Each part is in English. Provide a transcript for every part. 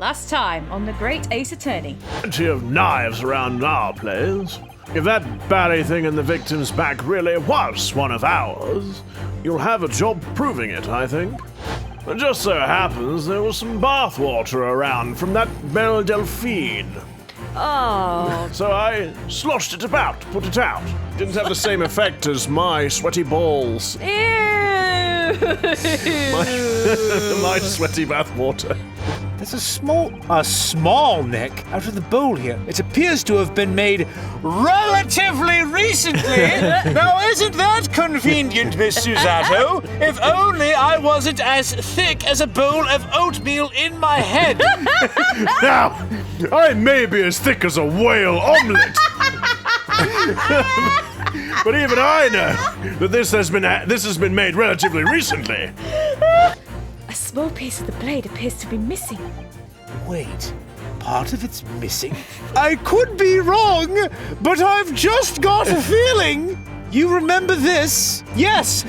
Last time on the Great Ace Attorney. Plenty of knives around our place. If that batty thing in the victim's back really was one of ours, you'll have a job proving it, I think. It just so happens there was some bathwater around from that Belle Delphine. Oh. So I sloshed it about, put it out. Didn't have the same effect as my sweaty balls. Ew. My sweaty bathwater. There's a small neck out of the bowl here. It appears to have been made relatively recently. Now, isn't that convenient, Miss Susato? If only I wasn't as thick as a bowl of oatmeal in my head. Now, I may be as thick as a whale omelette. But even I know that this has been made relatively recently. A small piece of the blade appears to be missing. Wait, part of it's missing? I could be wrong, but I've just got a feeling. You remember this? Yes,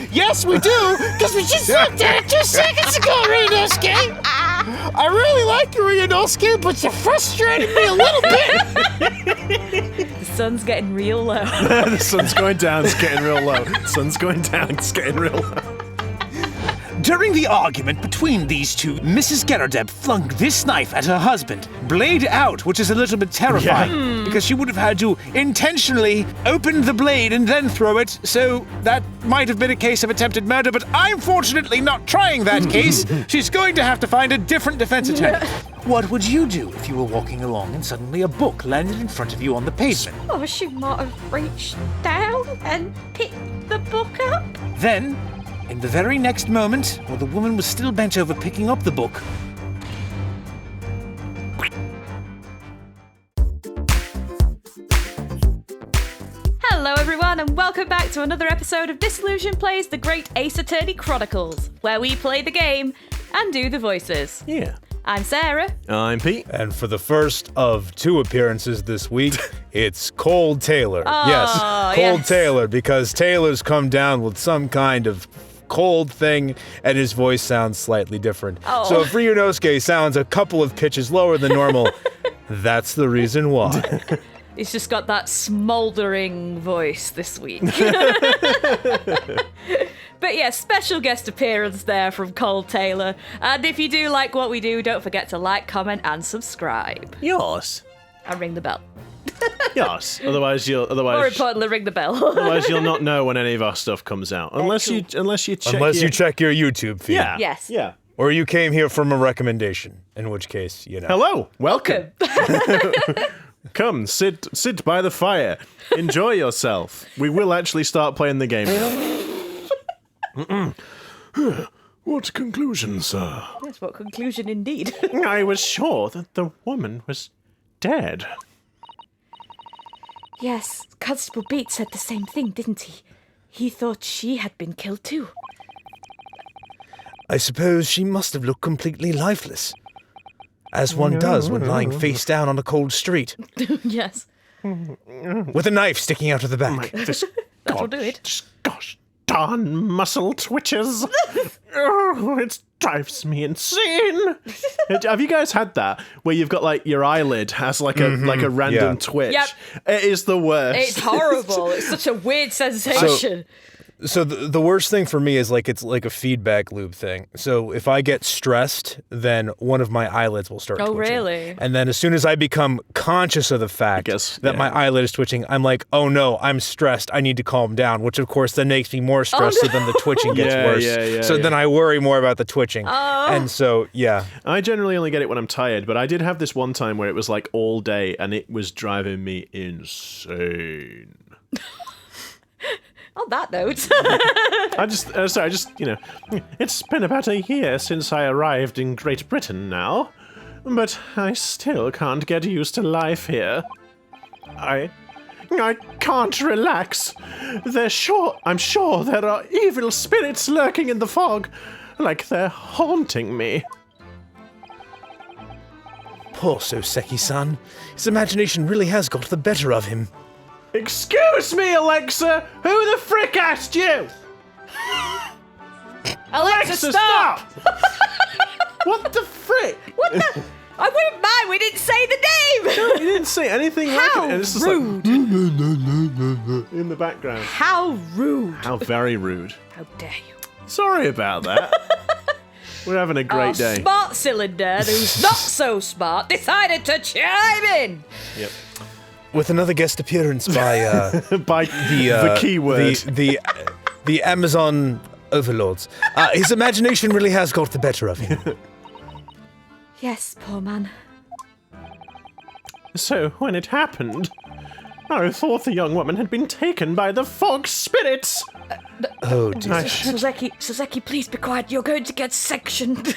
we do, because we just looked at it 2 seconds ago, Ryunosuke. I really like you, Ryunosuke, but you're frustrating me a little bit. The sun's getting real low. The sun's going down, it's getting real low. Sun's going down, it's getting real low. During the argument between these two, Mrs. Garrideb flung this knife at her husband, blade out, which is a little bit terrifying, because she would have had to intentionally open the blade and then throw it, so that might have been a case of attempted murder, but I'm fortunately not trying that case. She's going to have to find a different defense attorney. What would you do if you were walking along and suddenly a book landed in front of you on the pavement? Oh, she might have reached down and picked the book up. Then, in the very next moment, while the woman was still bent over picking up the book, Hello everyone and welcome back to another episode of Disillusion Plays the Great Ace Attorney Chronicles, where we play the game and do the voices. Yeah. I'm Sarah. I'm Pete. And for the first of 2 appearances this week, it's Cole Taylor. Yes, Cole Taylor, because Taylor's come down with some kind of cold thing, and his voice sounds slightly different. Oh. So if Ryunosuke sounds a couple of pitches lower than normal, that's the reason why. He's just got that smouldering voice this week. But yeah, special guest appearance there from Cole Taylor. And if you do like what we do, don't forget to like, comment, and subscribe. Yes. And ring the bell. Yes. More importantly, ring the bell. Otherwise, you'll not know when any of our stuff comes out, unless you check. Unless you check your YouTube feed. Yeah. Yes. Yeah. Or you came here from a recommendation, in which case, you know. Hello. Welcome. Come, sit by the fire. Enjoy yourself. We will actually start playing the game now. What conclusion, sir? Yes, what conclusion indeed. I was sure that the woman was dead. Yes, Constable Beat said the same thing, didn't he? He thought she had been killed too. I suppose she must have looked completely lifeless. As one does when lying face down on a cold street. Yes. With a knife sticking out of the back. That'll do it. Gosh darn muscle twitches. Oh, it drives me insane. Have you guys had that where you've got like your eyelid has like a random twitch? Yep. It is the worst. It's horrible. It's such a weird sensation. So the worst thing for me is it's like a feedback loop thing. So if I get stressed, then one of my eyelids will start twitching. Oh, really? And then as soon as I become conscious of the fact that my eyelid is twitching, I'm like, oh no, I'm stressed. I need to calm down, which of course then makes me more stressed, so then the twitching gets worse. So then I worry more about the twitching. And so, yeah. I generally only get it when I'm tired, but I did have this one time where it was like all day and it was driving me insane. On that note. It's been about a year since I arrived in Great Britain now, but I still can't get used to life here. I can't relax. I'm sure there are evil spirits lurking in the fog, like they're haunting me. Poor Soseki-san. His imagination really has got the better of him. Excuse me, Alexa! Who the frick asked you? Alexa, stop! What the frick? What the? I wouldn't mind. We didn't say the name. No, you didn't say anything like it. How And it's just rude. like in the background. How rude. How very rude. How dare you. Sorry about that. We're having a great day. Smart cylinder, who's not so smart, decided to chime in. Yep. With another guest appearance by By the keyword. The Amazon overlords. His imagination really has got the better of him. Yes, poor man. So, when it happened, I thought the young woman had been taken by the fog spirits. Oh, dear. Suzeki, please be quiet. You're going to get sectioned.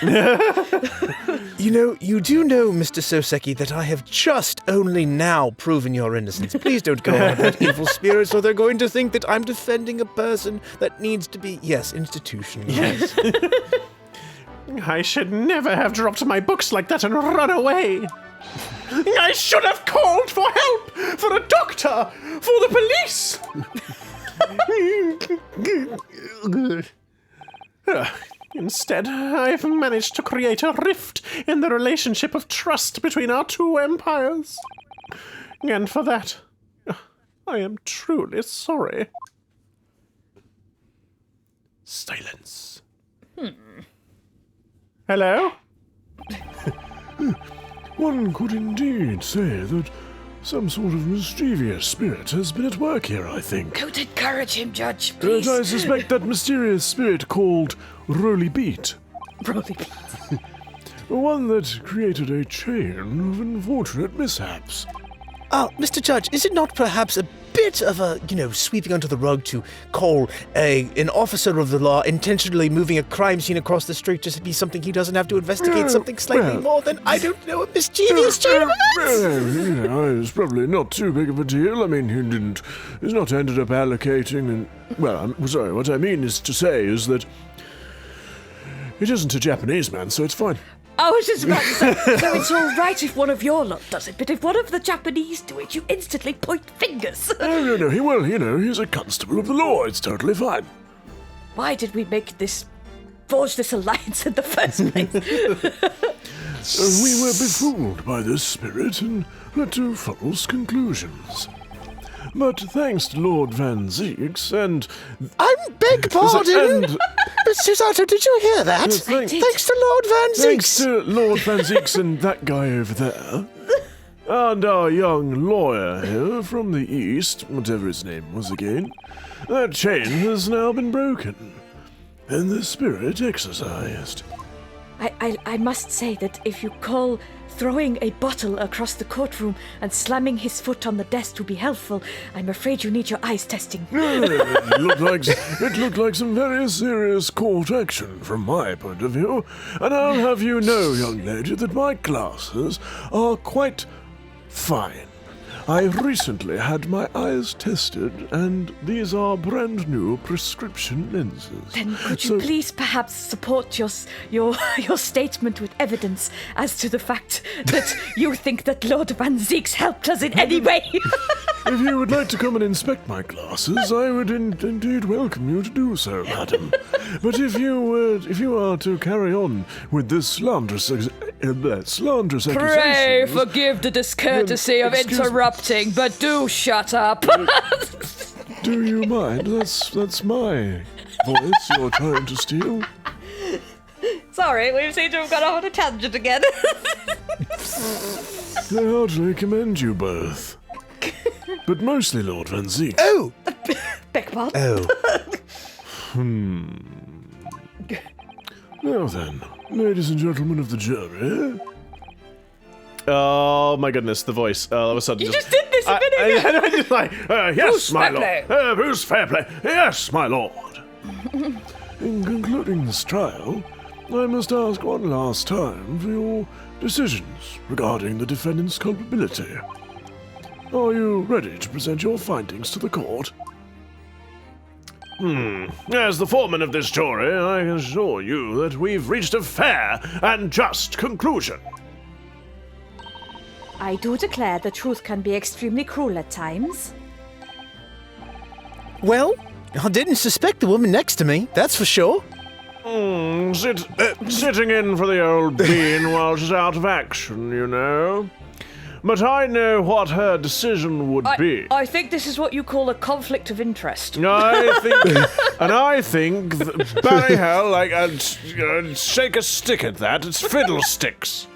You know, you do know, Mr. Soseki, that I have just only now proven your innocence. Please don't go on about evil spirits, or they're going to think that I'm defending a person that needs to be, institutionalized. I should never have dropped my books like that and run away. I should have called for help, for a doctor, for the police. Instead, I've managed to create a rift in the relationship of trust between our two empires. And for that, I am truly sorry. Silence. Hello? One could indeed say that some sort of mischievous spirit has been at work here, I think. Don't encourage him, Judge, But please. I suspect that mysterious spirit called Roly Beat. Roly. One that created a chain of unfortunate mishaps. Mr. Judge, is it not perhaps a bit of a, sweeping under the rug to call an officer of the law intentionally moving a crime scene across the street just to be something he doesn't have to investigate, something slightly more than, I don't know, a mischievous chain of events? It's probably not too big of a deal. I mean, he's not ended up allocating and... Well, I'm sorry, what I mean is to say is that it isn't a Japanese man, so it's fine. I was just about to say, so it's all right if one of your lot does it, but if one of the Japanese do it, you instantly point fingers. No, he's a constable of the law. It's totally fine. Why did we forge this alliance in the first place? We were befooled by this spirit and led to false conclusions. But thanks to Lord Van Zeeks and... I beg pardon? Mr. Sato, did you hear that? I did. Thanks to Lord Van Thanks Zeeks. to Lord Van Zeeks and that guy over there. And our young lawyer here from the east, whatever his name was again. That chain has now been broken. And the spirit exorcised. I must say that if you call throwing a bottle across the courtroom and slamming his foot on the desk to be helpful, I'm afraid you need your eyes testing. It looked like some very serious court action from my point of view. And I'll have you know, young lady, that my glasses are quite fine. I recently had my eyes tested, and these are brand new prescription lenses. Then could you please perhaps support your statement with evidence as to the fact that you think that Lord Van Zeeks helped us in any way? If you would like to come and inspect my glasses, I would indeed welcome you to do so, madam. But if you are to carry on with this slanderous accusations... Pray forgive the discourtesy of interrupting, but do shut up. Do you mind? That's my voice you're trying to steal. Sorry, we seem to have gone off on a tangent again. I heartily commend you both. But mostly Lord Van Zeek. Oh! Beg pardon? Oh. Now then, ladies and gentlemen of the jury... Oh my goodness, the voice. All of a sudden, You just did this a minute ago. I just like, yes, Bruce my Fairplay. lord. Bruce Fairplay. Yes, my lord. In concluding this trial, I must ask one last time for your decisions regarding the defendant's culpability. Are you ready to present your findings to the court? As the foreman of this jury, I assure you that we've reached a fair and just conclusion. I do declare the truth can be extremely cruel at times. Well, I didn't suspect the woman next to me, that's for sure. Sitting in for the old bean while she's out of action, you know. But I know what her decision would be. I think this is what you call a conflict of interest. I think, Barry hell, like, I'd shake a stick at that. It's fiddlesticks.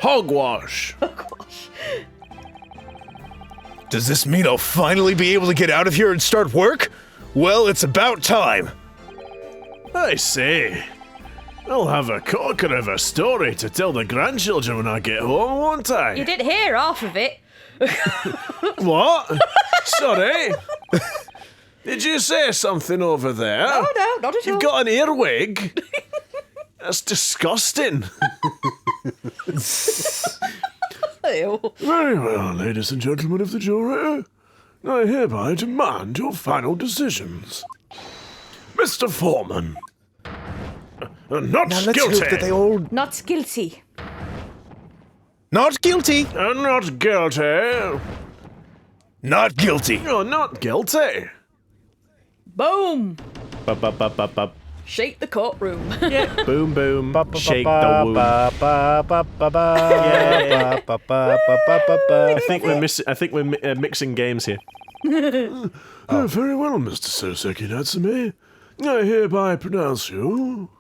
Hogwash. Does this mean I'll finally be able to get out of here and start work? Well, it's about time. I say, I'll have a corker of a story to tell the grandchildren when I get home, won't I? You didn't hear half of it. What? Sorry? Did you say something over there? Oh, no, not at all. You've got an earwig? That's disgusting. Ew. Very well, ladies and gentlemen of the jury. I hereby demand your final decisions. Mr. Foreman. Not Now let's guilty. hope that they all... Not guilty. Not guilty. Not guilty. Not guilty. You're not guilty. Boom. Ba-ba-ba-ba-ba. Shake the courtroom. Boom, boom. Shake the womb. I think we're mixing games here. Very well, Mr. Soseki Natsume. I hereby pronounce you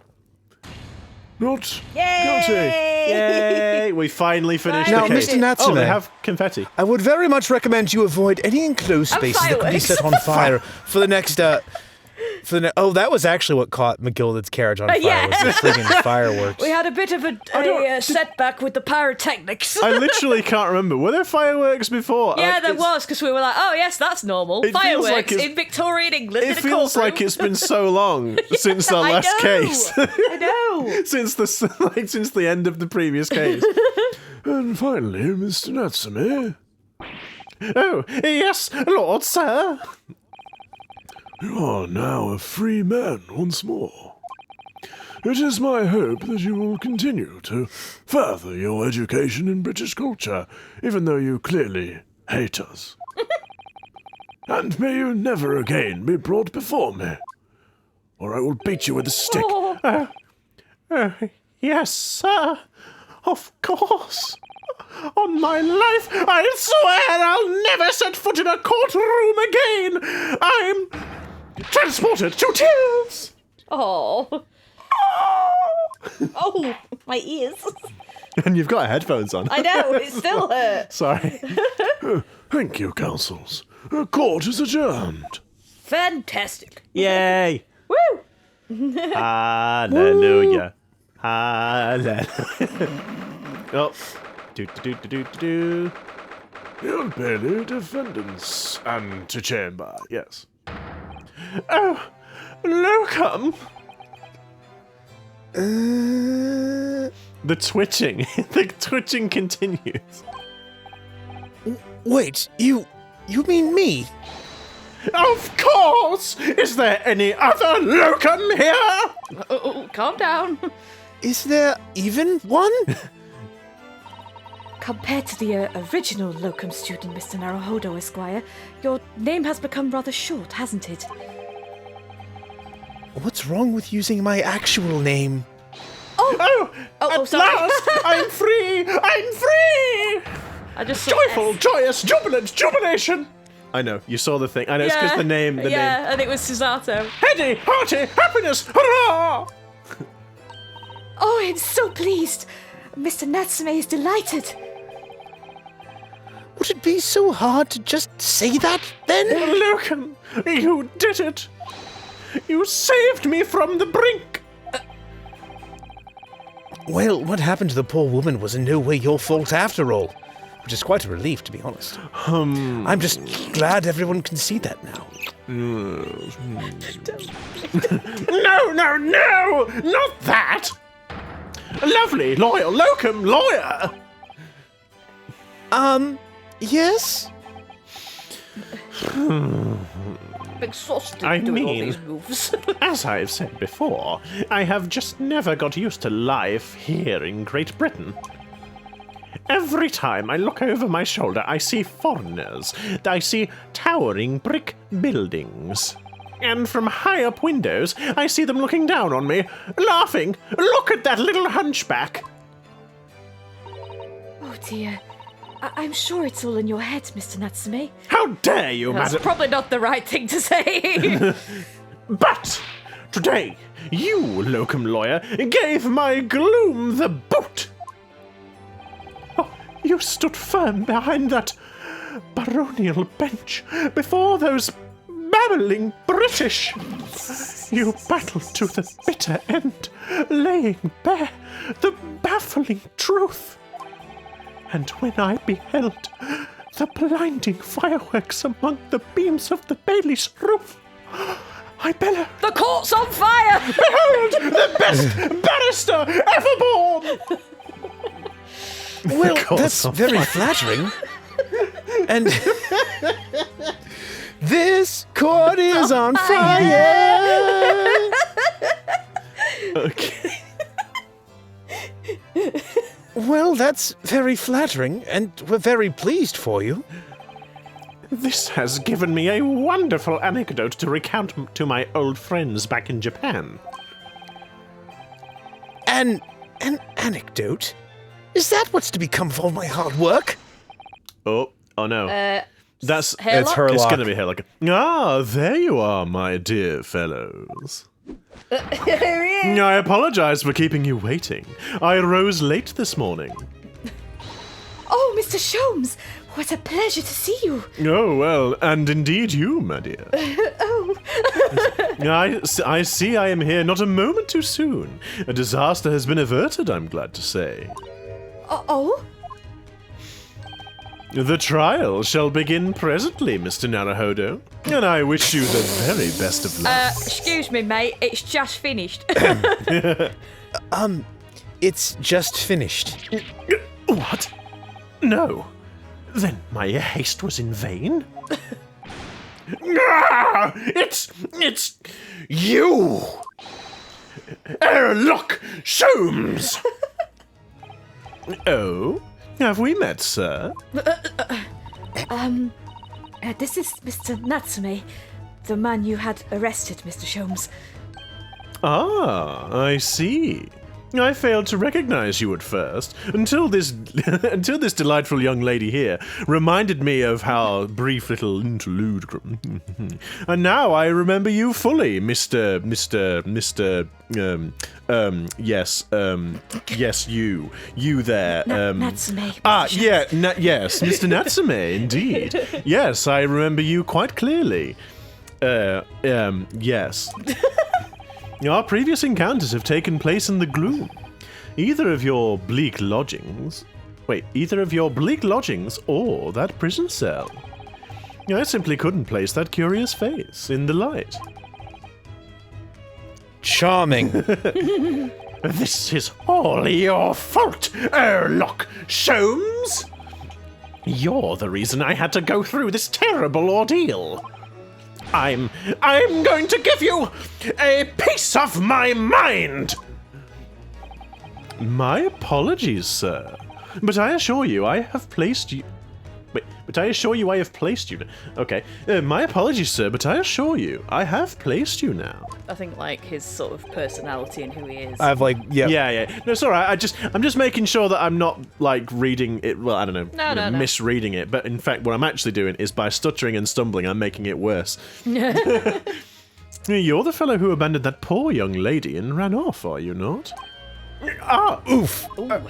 not guilty. Yay! We finally finished Now, the case. Mr. Natsume. Oh, they have confetti. I would very much recommend you avoid any enclosed spaces that could be fireworks. set on fire for the next, oh, that was actually what caught MacGilded's carriage on fire, yeah. was the friggin' fireworks. We had a bit of a setback with the pyrotechnics. I literally can't remember. Were there fireworks before? Yeah, there was, because we were like, oh, yes, that's normal. It feels Fireworks like it's- in Victorian England in It a feels courtroom. like it's been so long since our last case. I know. since the end of the previous case. And finally, Mr. Natsume, Oh, yes, Lord, sir. you are now a free man once more. It is my hope that you will continue to further your education in British culture, even though you clearly hate us. And may you never again be brought before me, or I will beat you with a stick. Yes, sir. Of course. On my life, I swear I'll never set foot in a courtroom again. I'm transported to tears. Oh. Oh, my ears. And you've got headphones on. I know, it still hurts. Sorry. Thank you, counsels. Court is adjourned. Fantastic. Yay. Woo! Hallelujah. Hallelujah. Oh. Do. The Old Bailey defendants and to chamber, yes. Oh, Locum. The twitching. The twitching continues. Wait, you mean me? Of course! Is there any other Locum here? Oh, calm down. Is there even one? Compared to the original locum student, Mr. Naruhodo, Esquire, your name has become rather short, hasn't it? What's wrong with using my actual name? Oh, Oh, at sorry. last, I'm free! I'm free! I just saw Joyful, joyous, jubilant, jubilation! I know, you saw the thing. I know, it's because the name. Yeah, and it was Susato. Heady, hearty, happiness, hurrah! Oh, I'm so pleased. Mr. Natsume is delighted. Would it be so hard to just say that, then? Locum, you did it! You saved me from the brink! Well, what happened to the poor woman was in no way your fault after all. Which is quite a relief, to be honest. I'm just glad everyone can see that now. No, not that! Lovely, loyal, Locum, lawyer! Yes? I'm exhausted I doing all mean- these moves. As I've said before, I have just never got used to life here in Great Britain. Every time I look over my shoulder, I see foreigners. I see towering brick buildings. And from high up windows, I see them looking down on me, laughing. Look at that little hunchback. Oh dear. I'm sure it's all in your head, Mr. Natsume. How dare you, That's madam? probably not the right thing to say. But today, you, locum lawyer, gave my gloom the boot. Oh, you stood firm behind that baronial bench before those babbling British. You battled to the bitter end, laying bare the baffling truth. And when I beheld the blinding fireworks among the beams of the Bailey's roof, I bellowed, The court's on fire! "Behold, the best barrister ever born!" Well, that's very flattering. And this court is on fire. Okay. Well, that's very flattering, and we're very pleased for you. This has given me a wonderful anecdote to recount to my old friends back in Japan. An anecdote? Is that what's to become of all my hard work? Oh no. That's Hairlock? It's her It's lock. gonna be Hairlock. Ah, there you are, my dear fellows. I apologize for keeping you waiting. I rose late this morning. Oh, Mr. Sholmes, what a pleasure to see you. Oh, well, and indeed you, my dear. I see I am here not a moment too soon. A disaster has been averted, I'm glad to say. Oh? The trial shall begin presently, Mr. Naruhodo, and I wish you the very best of luck. Excuse me, mate, it's just finished. It's just finished. What? No. Then my haste was in vain? It's you! Look, Sholmes! Oh? Have we met, sir? This is Mr. Natsume, the man you had arrested, Mr. Sholmes. Ah, I see. I failed to recognize you at first, until this delightful young lady here reminded me of our brief little interlude. And now I remember you fully, Mr. Yes, you there. Natsume. Yes, Mr. Natsume, indeed. Yes, I remember you quite clearly. Yes. Our previous encounters have taken place in the gloom. Either of your bleak lodgings or that prison cell. I simply couldn't place that curious face in the light. Charming. This is all your fault, Sherlock Sholmes. You're the reason I had to go through this terrible ordeal. I'm going to give you a piece of my mind! My apologies, sir. But I assure you I have placed you... Okay. My apologies, sir, but I assure you I have placed you now. I think, like, his sort of personality and who he is. Yeah. No, it's alright. I'm just making sure that I'm not, like, reading it... Well, I don't know. No. Misreading it. But in fact, what I'm actually doing is by stuttering and stumbling, I'm making it worse. You're the fellow who abandoned that poor young lady and ran off, are you not? Ah, oof! Low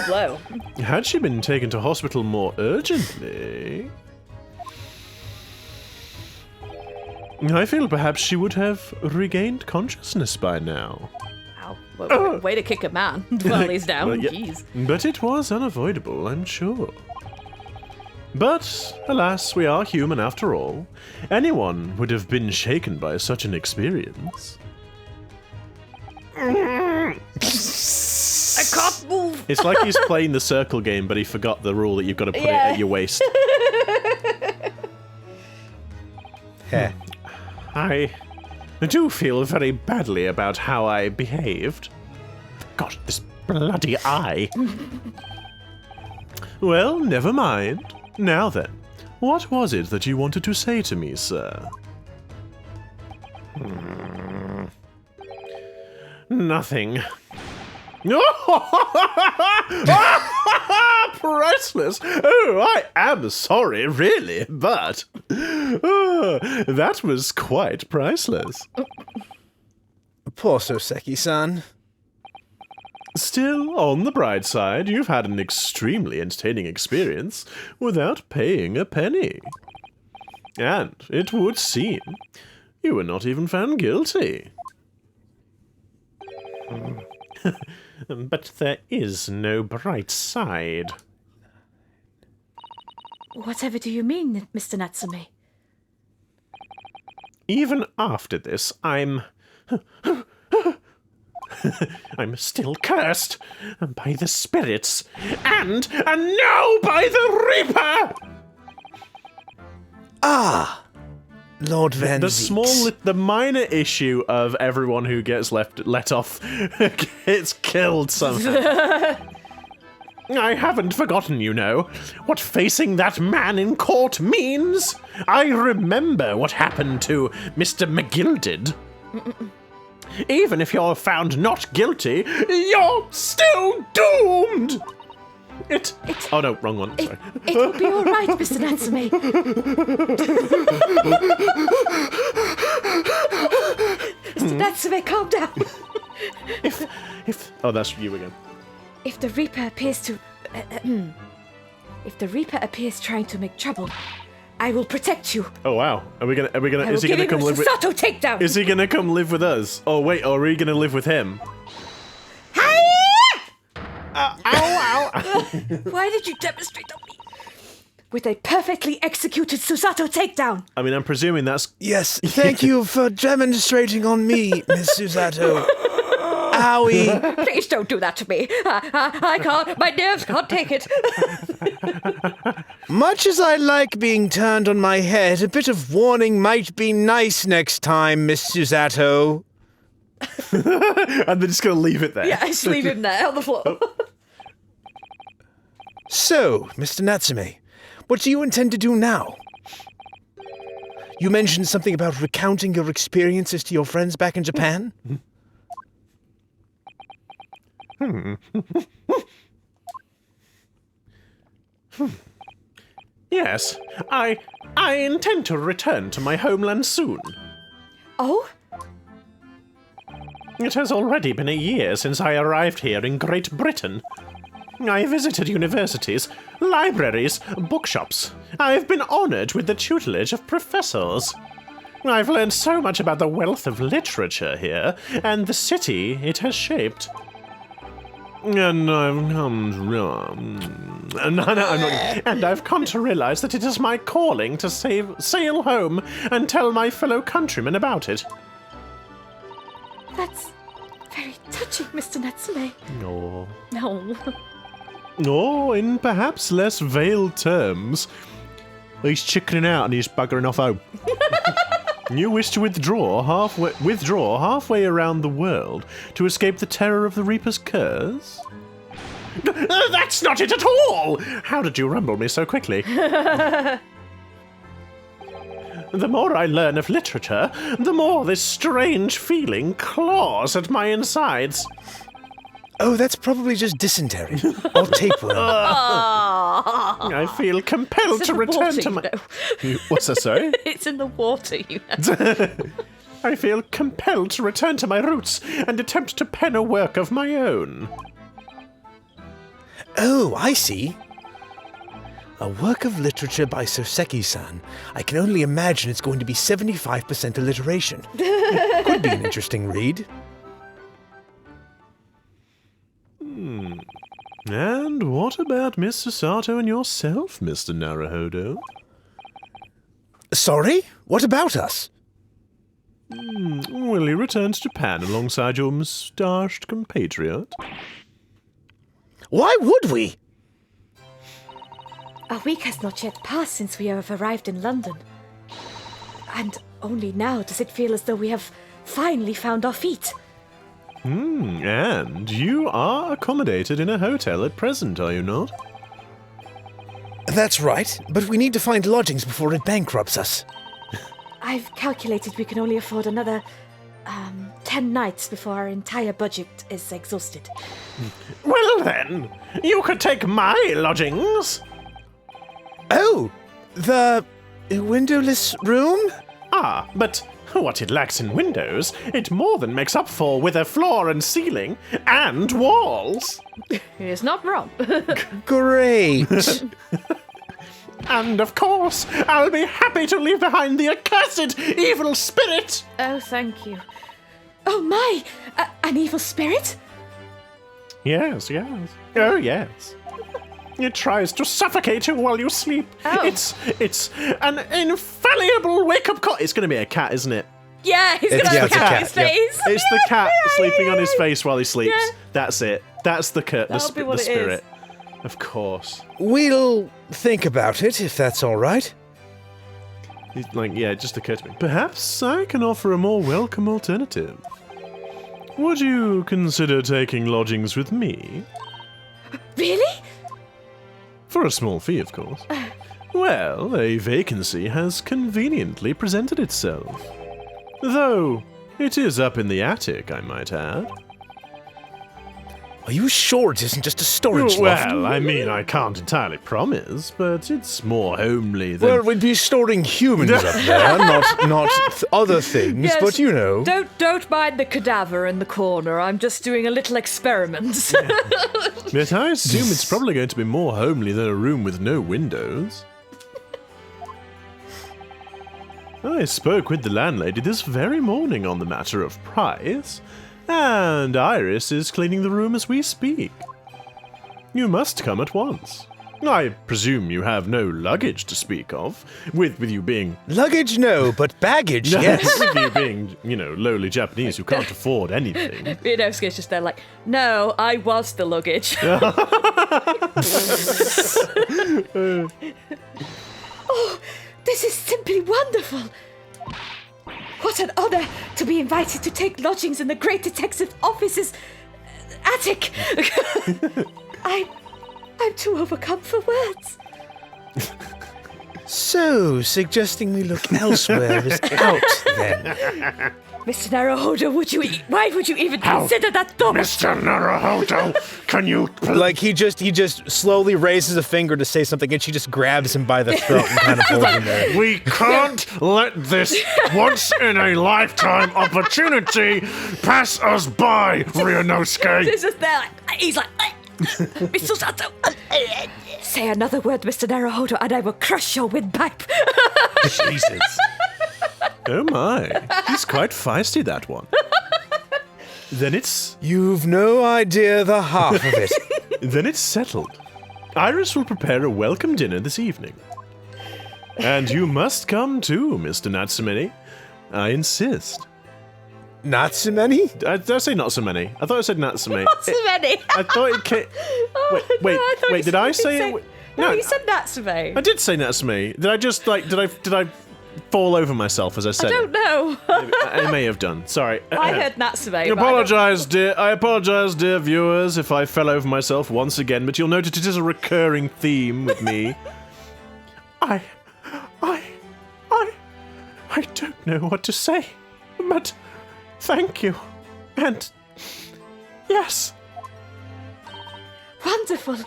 blow. Had she been taken to hospital more urgently... I feel perhaps she would have regained consciousness by now. Ow. Well, way to kick a man while he's down. Well, yeah. Jeez. But it was unavoidable, I'm sure. But, alas, we are human after all. Anyone would have been shaken by such an experience. I can't move. It's like he's playing the circle game, but he forgot the rule that you've got to put it at your waist. Heh. I do feel very badly about how I behaved. God, this bloody eye. Well, never mind. Now then, what was it that you wanted to say to me, sir? nothing. Priceless! Oh, I am sorry, really, but that was quite priceless. Poor Soseki-san. Still, on the bright side, you've had an extremely entertaining experience without paying a penny. And it would seem you were not even found guilty. But there is no bright side. Whatever do you mean, Mr. Natsume? Even after this, I'm still cursed by the spirits and now by the Reaper! Ah! Lord Van The minor issue of everyone who gets let off gets killed somehow. I haven't forgotten, you know, what facing that man in court means. I remember what happened to Mr. MacLeod. Even if you're found not guilty, you're still doomed! Oh no, wrong one, sorry. It will be alright, Mr. Natsume. Mr. Natsume, calm down. Oh, that's you again. If the Reaper appears to... if the Reaper appears trying to make trouble, I will protect you. Oh wow. Is he gonna come live with... Sato takedown! Is he gonna come live with us? Oh wait, or are we gonna live with him? Ow! Why did you demonstrate on me? With a perfectly executed Susato takedown. I mean, I'm presuming that's... Yes, thank you for demonstrating on me, Miss Susato. Owie. Please don't do that to me. I can't. My nerves can't take it. Much as I like being turned on my head, a bit of warning might be nice next time, Miss Susato. And they're just gonna leave it there. Yeah, just leave him there on the floor. So, Mr. Natsume, what do you intend to do now? You mentioned something about recounting your experiences to your friends back in Japan? Yes, I intend to return to my homeland soon. Oh? It has already been a year since I arrived here in Great Britain. I visited universities, libraries, bookshops. I've been honored with the tutelage of professors. I've learned so much about the wealth of literature here, and the city it has shaped. And I've come to realize that it is my calling to sail home and tell my fellow countrymen about it. That's very touching, Mr. Natsume. No. No. Or in perhaps less veiled terms, he's chickening out and he's buggering off home. You wish to withdraw halfway around the world to escape the terror of the Reaper's curse? That's not it at all! How did you rumble me so quickly? The more I learn of literature, the more this strange feeling claws at my insides. Oh, that's probably just dysentery. Or tapeworm. I feel compelled to return to my... What's that, sorry? It's in the water, you know. I feel compelled to return to my roots and attempt to pen a work of my own. Oh, I see. A work of literature by Soseki-san. I can only imagine it's going to be 75% alliteration. Could be an interesting read. And what about Miss Susato and yourself, Mr. Naruhodo? Sorry? What about us? Will you return to Japan alongside your moustached compatriot? Why would we? A week has not yet passed since we have arrived in London. And only now does it feel as though we have finally found our feet. And you are accommodated in a hotel at present, are you not? That's right, but we need to find lodgings before it bankrupts us. I've calculated we can only afford another, 10 nights before our entire budget is exhausted. Well then, you could take my lodgings. Oh, the windowless room? Ah, but what it lacks in windows, it more than makes up for with a floor and ceiling and walls. It's not wrong. Great. And of course, I'll be happy to leave behind the accursed evil spirit. Oh, thank you. Oh my! An evil spirit? Yes. Oh, yes. It tries to suffocate you while you sleep. Oh. It's an infallible wake-up call. It's going to be a cat, isn't it? Yeah, he's gonna have a cat on his face. It's the cat sleeping on his face while he sleeps. Yeah. That's it. That's the spirit. Of course. We'll think about it, if that's all right. It just occurred to me. Perhaps I can offer a more welcome alternative. Would you consider taking lodgings with me? Really? For a small fee, of course. Well, a vacancy has conveniently presented itself. Though, it is up in the attic, I might add. Are you sure it isn't just a storage loft? Well, I mean, I can't entirely promise, but it's more homely than... Well, we'd be storing humans up there, not other things, Yes. but you know. Don't mind the cadaver in the corner. I'm just doing a little experiment. But I assume it's probably going to be more homely than a room with no windows. I spoke with the landlady this very morning on the matter of price, and Iris is cleaning the room as we speak. You must come at once. I presume you have no luggage to speak of, with you being... Luggage, no, but baggage, yes. With you being, lowly Japanese who can't afford anything. Ryunosuke's just there like, no, I was the luggage. Oh, this is simply wonderful. What an honor to be invited to take lodgings in the Great Detective Office's attic. I'm too overcome for words. So, suggesting we look elsewhere is out, then. Mr. Naruhodo, why would you even consider that thought? Mr. Naruhodo, can you... Like, he just slowly raises a finger to say something, and she just grabs him by the throat and kind of pulls him there. We can't let this once-in-a-lifetime opportunity pass us by, Ryunosuke. This is there, he's like, Mr. Sato, say another word, Mr. Naruhodo, and I will crush your windpipe. Jesus. Oh my, he's quite feisty, that one. Then it's... You've no idea the half of it. Then it's settled. Iris will prepare a welcome dinner this evening. And you must come too, Mr. Natsume. I insist. Not so many? Did I say not so many? I thought I said Natsume. Not so many. I thought it came... Wait, did I say it? No, you said Natsume. I did say Natsume. Did I just, did I fall over myself as I said I don't know. I may have done. Sorry. I heard Natsume. I apologize, dear viewers, if I fell over myself once again, but you'll note it is a recurring theme with me. I don't know what to say, but thank you. And yes. Wonderful.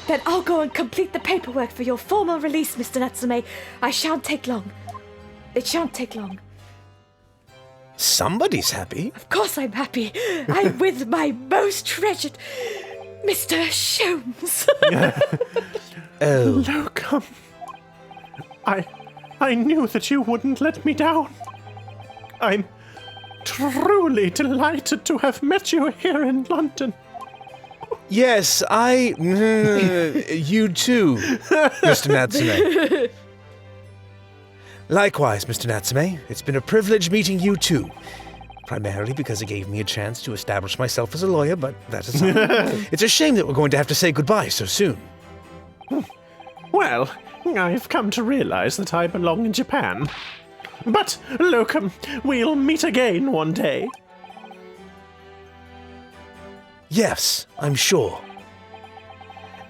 Then I'll go and complete the paperwork for your formal release, Mr. Natsume. I shan't take long. It shan't take long. Somebody's happy. Of course I'm happy. I'm with my most treasured Mr. Sholmes. Oh. Locum. I knew that you wouldn't let me down. I'm truly delighted to have met you here in London. Yes, you too, Mr. Natsume. Likewise, Mr. Natsume. It's been a privilege meeting you too. Primarily because it gave me a chance to establish myself as a lawyer, but that aside, it's a shame that we're going to have to say goodbye so soon. Well, I've come to realize that I belong in Japan. But, Locum, we'll meet again one day. Yes, I'm sure.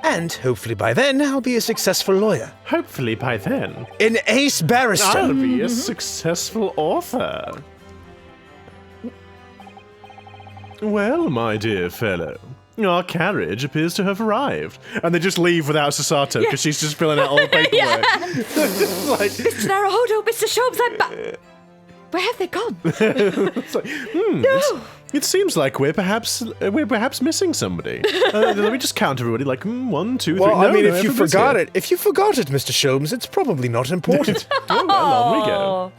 And hopefully by then, I'll be a successful lawyer. Hopefully by then, An ace barrister. I'll be a successful author. Well, my dear fellow, our carriage appears to have arrived. And they just leave without Sasato because she's just filling out all the paperwork. Like, Mr. Naruhodo, Mr. Sholmes, I'm back. Where have they gone? it's like, No. it seems like we're perhaps missing somebody. Let me just count everybody. Like 1, 2, 3. Well, I mean, if you everybody's forgot here. it, Mr. Sholmes, it's probably not important. Oh, well, on we go.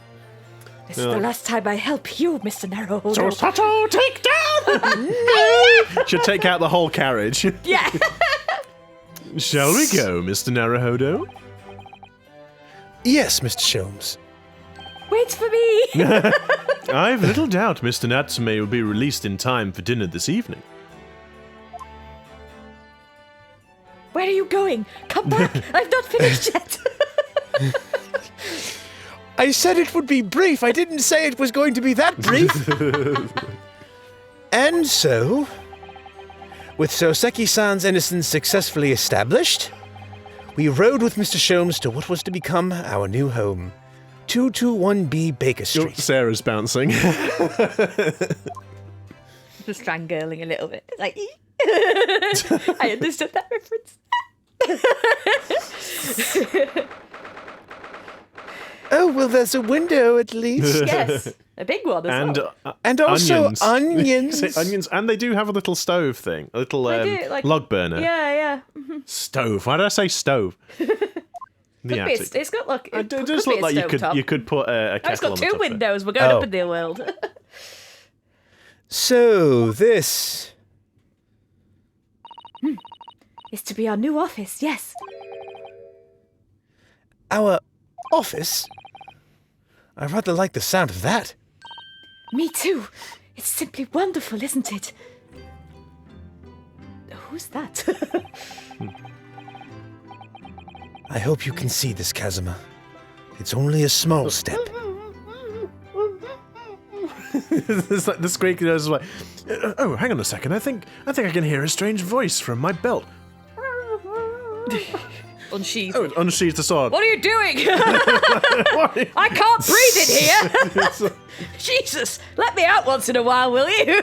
This is the last time I help you, Mr. Naruhodo. Sasato, take down! Should take out the whole carriage. Yeah. Shall we go, Mr. Naruhodo? Yes, Mr. Sholmes. Wait for me. I've little doubt Mr. Natsume will be released in time for dinner this evening. Where are you going? Come back. I've not finished yet. I said it would be brief. I didn't say it was going to be that brief. And so, with Soseki-san's innocence successfully established, we rode with Mr. Sholmes to what was to become our new home, 221B Baker Street. Sarah's bouncing. Just fangirling a little bit. Like, I understood that reference. Oh, well, there's a window at least. Yes, a big one as well. And also onions. Say onions, and they do have a little stove thing, a little log burner. Yeah. Stove. Why did I say stove? The attic. It's got like It does look like you could put a kettle it's got on the two top there. windows. We're going up in the world. So, this... It's to be our new office. Yes. Our office? I rather like the sound of that. Me too. It's simply wonderful, isn't it? Who's that? I hope you can see this, Kazuma. It's only a small step. It's like the squeaky nose is like, oh, hang on a second. I think I can hear a strange voice from my belt. Unsheathe. Oh, it unsheathes the sword. What are you doing? I can't breathe in here. Jesus, let me out once in a while, will you?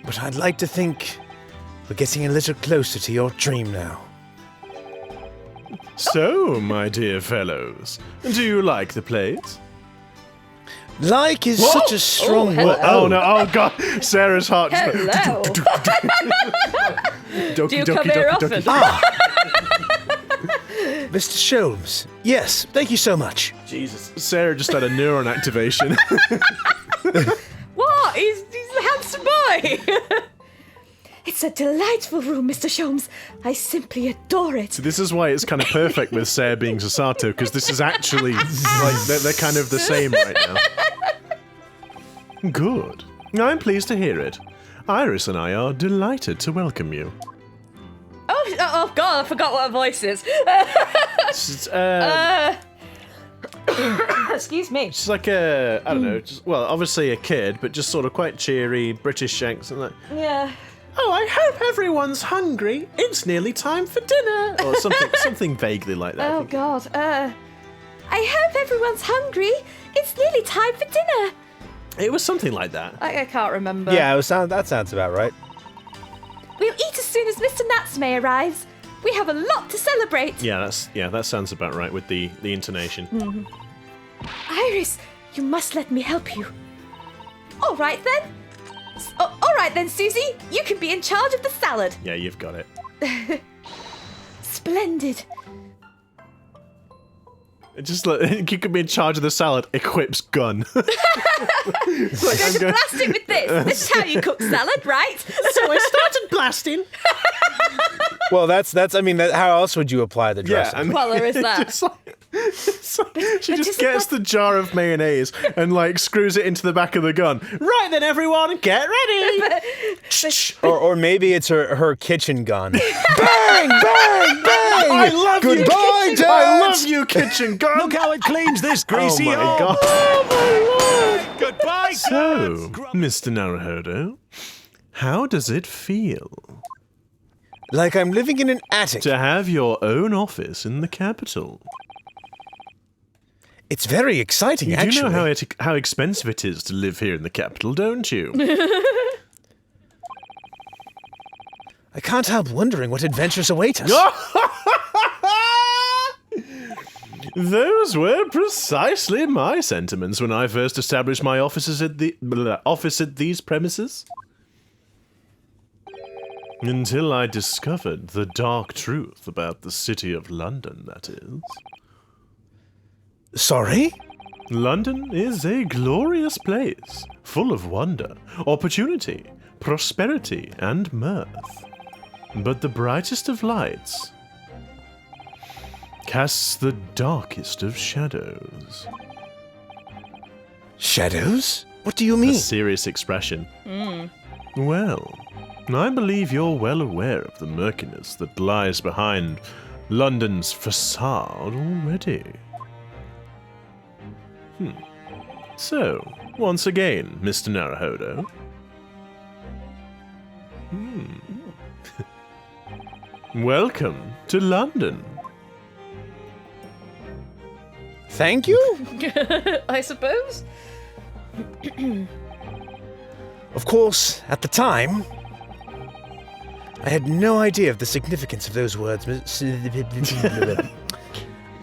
But I'd like to think we're getting a little closer to your dream now. So, my dear fellows, do you like the place? Like is such a strong hello. word. Oh no! Oh god! Sarah's heart. Just Hello. Doki, Do you doki, come here doki, often? doki. Mr. Sholmes. Yes, thank you so much. Jesus, Sarah just had a neuron activation. What? He's a handsome boy. It's a delightful room, Mr. Sholmes. I simply adore it. This is why it's kind of perfect with Sarah being Sasato, because this is actually like they're kind of the same right now. Good. I'm pleased to hear it. Iris and I are delighted to welcome you. Oh God, I forgot what her voice is. Excuse me. She's like I don't know, obviously a kid, but just sort of quite cheery, British accent. Like, Yeah. oh, I hope everyone's hungry. It's nearly time for dinner. Or something vaguely like that. I Oh think. God. I hope everyone's hungry. It's nearly time for dinner. It was something like that. I can't remember. Yeah, that sounds about right. We'll eat as soon as Mr. Natsume arrives. We have a lot to celebrate. Yeah, that sounds about right with the intonation. Iris, you must let me help you. All right then, Susie. You can be in charge of the salad. Yeah, you've got it. Splendid. Just like, you could be in charge of the salad. Equips gun. We're going to blast it with this. This is how you cook salad, right? So I started blasting. Well, that's how else would you apply the dressing? and Well, there is that. She just gets the jar of mayonnaise and like screws it into the back of the gun. Right then, everyone, get ready. Or maybe it's her kitchen gun. Bang, bang, bang! I love you, Goodbye, kitchen. Dad. I love you, kitchen gun. Look how it cleans this greasy Oh my hole. god. Goodbye, So, Mr. Naruhodo, how does it feel Like I'm living in an attic. to have your own office in the capital? It's very exciting, You actually. do know how expensive it is to live here in the capital, don't you? I can't help wondering what adventures await us. Those were precisely my sentiments when I first established my office at these premises. Until I discovered the dark truth about the city of London, that is. Sorry? London is a glorious place, full of wonder, opportunity, prosperity, and mirth. But the brightest of lights casts the darkest of shadows. Shadows? What do you mean? A serious expression. Well, I believe you're well aware of the murkiness that lies behind London's facade already. So, once again, Mr. Naruhodo. Welcome to London. Thank you? I suppose. Of course, at the time, I had no idea of the significance of those words.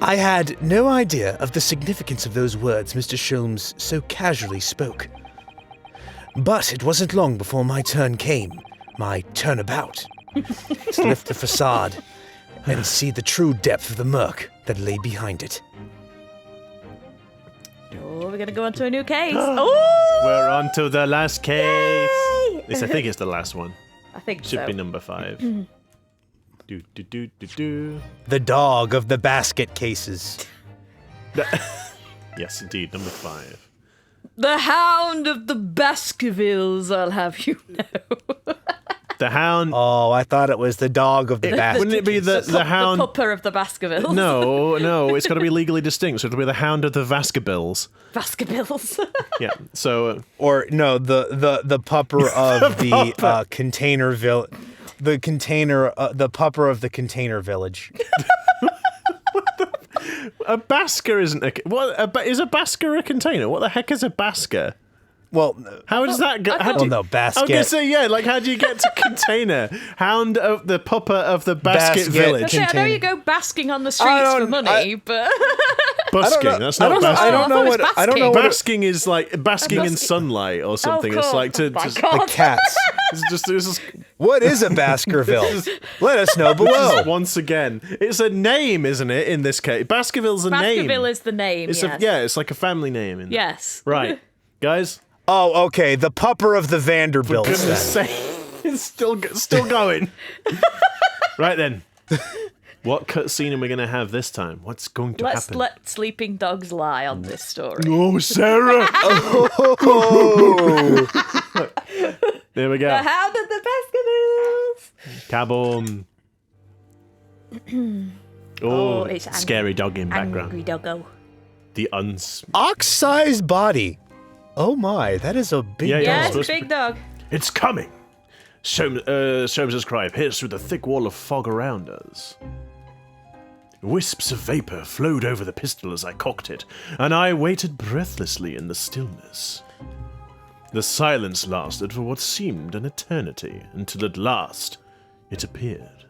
I had no idea of the significance of those words Mr. Sholmes so casually spoke. But it wasn't long before my turn came, my turnabout, to lift the facade and see the true depth of the murk that lay behind it. Oh, we're gonna go on to a new case. Oh! We're on to the last case. Yay! At least I think it's the last one. I think Should so. be number 5. Do. The dog of the basket cases. Yes, indeed, number 5. The Hound of the Baskervilles, I'll have you know. The Hound. Oh, I thought it was the dog of the basket. Wouldn't it be the Hound? The pupper of the Baskervilles. No, it's got to be legally distinct. So it'll be the Hound of the Baskervilles. Baskervilles. Yeah. So. Or no, the pupper of the container village. The pupper of the container village. A basker isn't a. What is a basker a container? What the heck is a basker? Well, how does that go? How do you, basket. Okay, so yeah, like how do you get to container? Hound of the pupper of the basket village. Okay, I know you go basking on the streets for money, but busking. That's not basking. I don't know what. I don't know what. Basking is like basking in sunlight or something. Oh, It's cool. like to The cats. it's just What is a Baskerville? Let us know below. once again, it's a name, isn't it? In this case, Baskerville's a name. Baskerville is the name. It's Yes. it's like a family name. Yes. Right, guys. Oh, okay. The pupper of the Vanderbilts. Goodness Then. sake, it's still going. Right then, what cutscene are we going to have this time? What's going to Let's happen? let sleeping dogs lie on this story. Oh, Sarah! There we go. The Hound of the Baskervilles. Kaboom. Oh, it's scary dog in background. Angry doggo. The Ox-sized body. Oh my, that is a big. Yeah, Yeah, it's it's a big dog. It's coming! Sholmes' cry pierced through the thick wall of fog around us. Wisps of vapor flowed over the pistol as I cocked it, and I waited breathlessly in the stillness. The silence lasted for what seemed an eternity, until at last it appeared.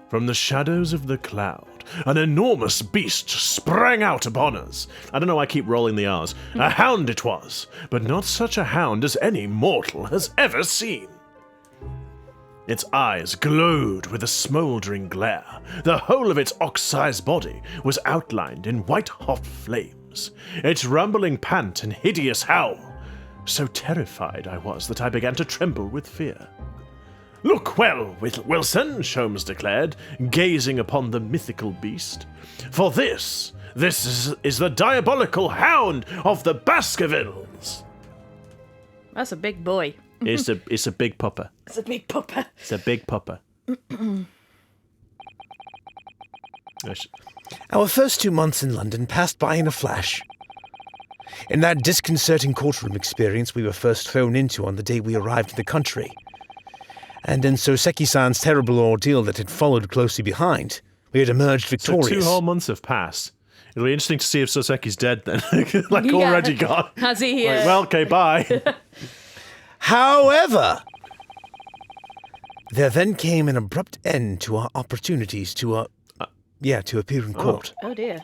From the shadows of the cloud, an enormous beast sprang out upon us. I don't know why I keep rolling the R's. A hound it was, but not such a hound as any mortal has ever seen. Its eyes glowed with a smouldering glare. The whole of its ox-sized body was outlined in white-hot flames. Its rumbling pant and hideous howl. So terrified I was that I began to tremble with fear. "Look well, Wilson," Sholmes declared, gazing upon the mythical beast. "For this is the diabolical Hound of the Baskervilles." That's a big boy. It's a big pupper. It's a big pupper. It's a big pupper. Our first 2 months in London passed by in a flash. In that disconcerting courtroom experience we were first thrown into on the day we arrived in the country, and in Soseki-san's terrible ordeal that had followed closely behind, we had emerged victorious. So 2 whole months have passed. It'll be interesting to see if Soseki's dead then. Already gone. Has he? Like, well, okay, bye. However, there then came an abrupt end to our opportunities to appear in court. Oh dear.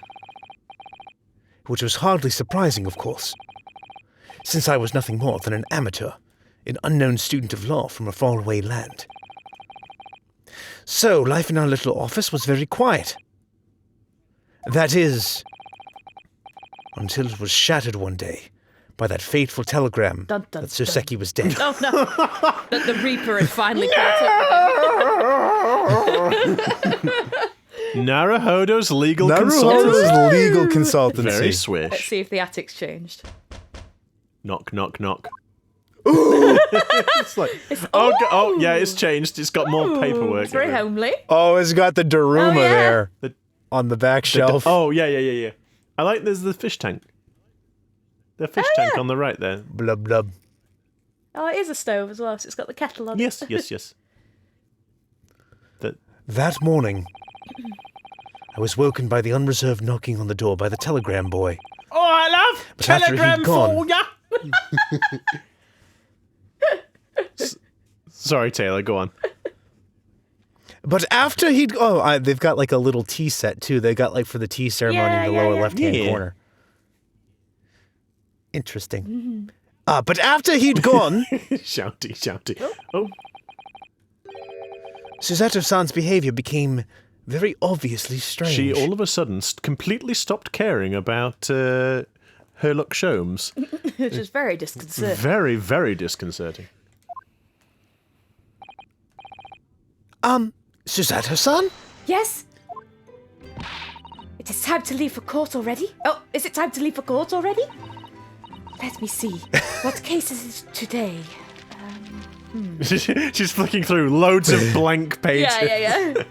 Which was hardly surprising, of course, since I was nothing more than an amateur, an unknown student of law from a faraway land. So, life in our little office was very quiet. That is, until it was shattered one day by that fateful telegram that Soseki was dead. Oh no! That the Reaper had finally caught up. Naruhodo's legal consultancy. Very swish. Let's see if the attic's changed. Knock, knock, knock. It's like, yeah, it's changed. It's got more paperwork. It's very homely. Oh, it's got the Daruma there on the back shelf. Yeah. I like there's the fish tank. The fish tank on the right there. Blub, blub. Oh, it is a stove as well, so it's got the kettle on it. Yes. That morning, I was woken by the unreserved knocking on the door by the telegram boy. Oh, I love telegram for ya! Sorry, Taylor, go on. But after they've got like a little tea set too. They got like for the tea ceremony in the lower left-hand corner. Interesting. But after he'd gone... Shouty. Oh. Susato-san's behavior became very obviously strange. She all of a sudden completely stopped caring about her luck shows. Which is very disconcerting. Very, very disconcerting. Susato-san? Yes? It is time to leave for court already? Oh, is it time to leave for court already? Let me see. What case is it today? She's flicking through loads of blank pages. Yeah.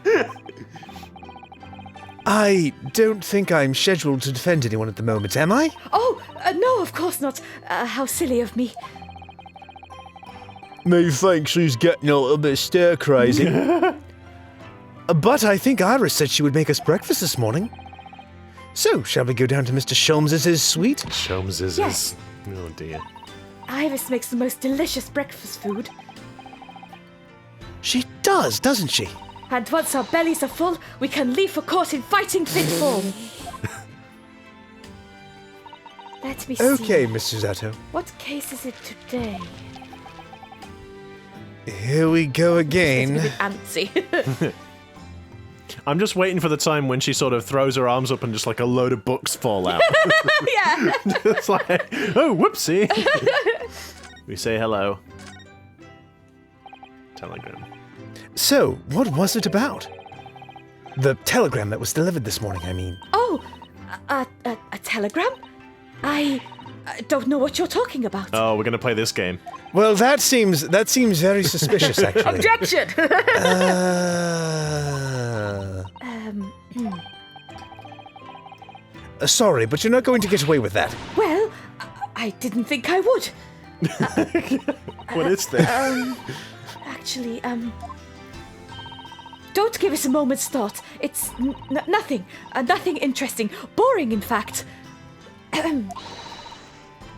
I don't think I'm scheduled to defend anyone at the moment, am I? Oh, no, of course not. How silly of me. Methinks she's getting a little bit stir-crazy. But I think Iris said she would make us breakfast this morning. So, shall we go down to Mr. Sholmes's suite? Sholmes's? Yes. Oh, dear. Iris makes the most delicious breakfast food. She does, doesn't she? And once our bellies are full, we can leave for court in fighting fit form. Let me see. Okay, Miss Susato. What case is it today? Here we go again. It's a bit antsy. I'm just waiting for the time when she sort of throws her arms up and just like a load of books fall out. Yeah. It's like, oh, whoopsie. We say hello. Telegram. So, what was it about? The telegram that was delivered this morning, I mean. Oh, a telegram? I don't know what you're talking about. Oh, we're going to play this game. Well, that seems very suspicious, actually. Objection! Sorry, but you're not going to get away with that. Well, I didn't think I would. What is this? Actually, don't give us a moment's thought. It's nothing. Nothing interesting. Boring, in fact.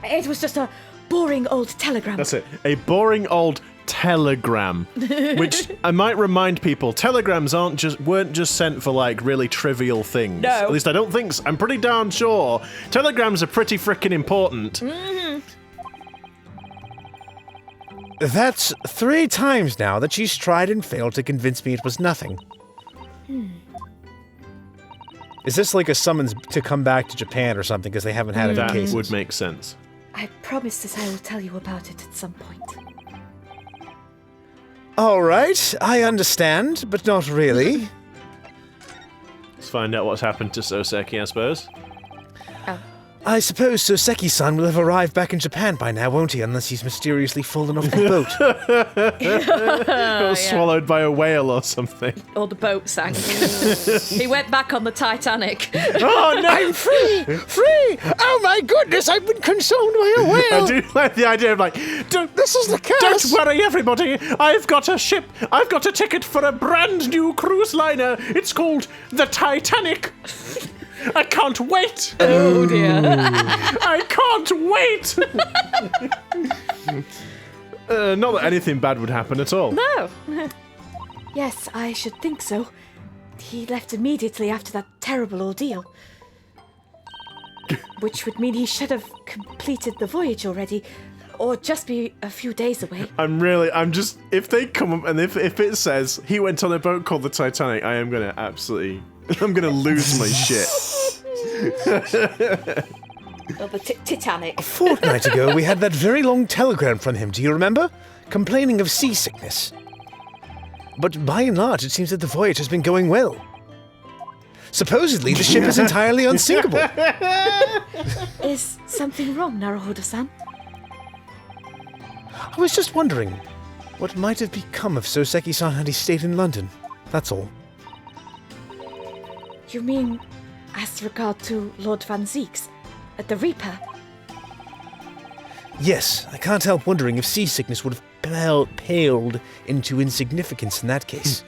It was just a boring old telegram. That's it. A boring old telegram. Which I might remind people, telegrams weren't just sent for like really trivial things. No. At least I don't think so. I'm pretty darn sure. Telegrams are pretty frickin' important. Mm-hmm. That's 3 times now that she's tried and failed to convince me it was nothing. Is this like a summons to come back to Japan or something because they haven't had any cases? That would make sense. I promise that I will tell you about it at some point. All right, I understand, but not really. Let's find out what's happened to Soseki, I suppose. I suppose Soseki-san will have arrived back in Japan by now, won't he? Unless he's mysteriously fallen off the boat. Swallowed by a whale or something. Or the boat sank. He went back on the Titanic. Oh, no! I'm free! Free! Oh my goodness, I've been consumed by a whale! I do like the idea of like, this is the curse! Don't worry, everybody! I've got a ticket for a brand new cruise liner! It's called the Titanic! I can't wait! Oh dear. I can't wait! Not that anything bad would happen at all. No. Yes, I should think so. He left immediately after that terrible ordeal. Which would mean he should have completed the voyage already, or just be a few days away. If they come up and if it says he went on a boat called the Titanic, I'm gonna lose my shit. Oh, the Titanic. A fortnight ago, we had that very long telegram from him, do you remember? Complaining of seasickness. But by and large, it seems that the voyage has been going well. Supposedly, the ship is entirely unsinkable. Is something wrong, Naruhodo-san? I was just wondering what might have become of Soseki-san had he stayed in London. That's all. You mean as regard to Lord Van Zieks, the Reaper? Yes, I can't help wondering if seasickness would have paled into insignificance in that case.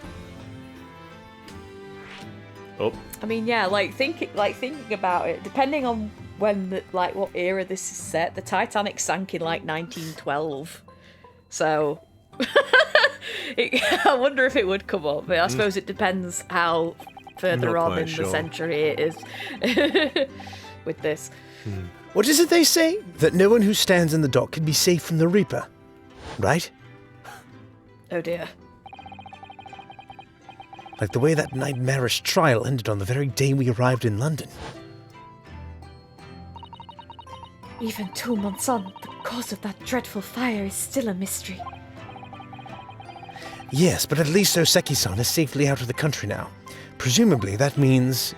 Oh. I mean, yeah, thinking about it, depending on when, what era this is set, the Titanic sank in 1912. So, I wonder if it would come up. But I suppose it depends how further on in the century it is with this. What is it they say? That no one who stands in the dock can be safe from the Reaper, right? Oh dear. Like the way that nightmarish trial ended on the very day we arrived in London. Even 2 months on, the cause of that dreadful fire is still a mystery. Yes, but at least Soseki-san is safely out of the country now. Presumably that means...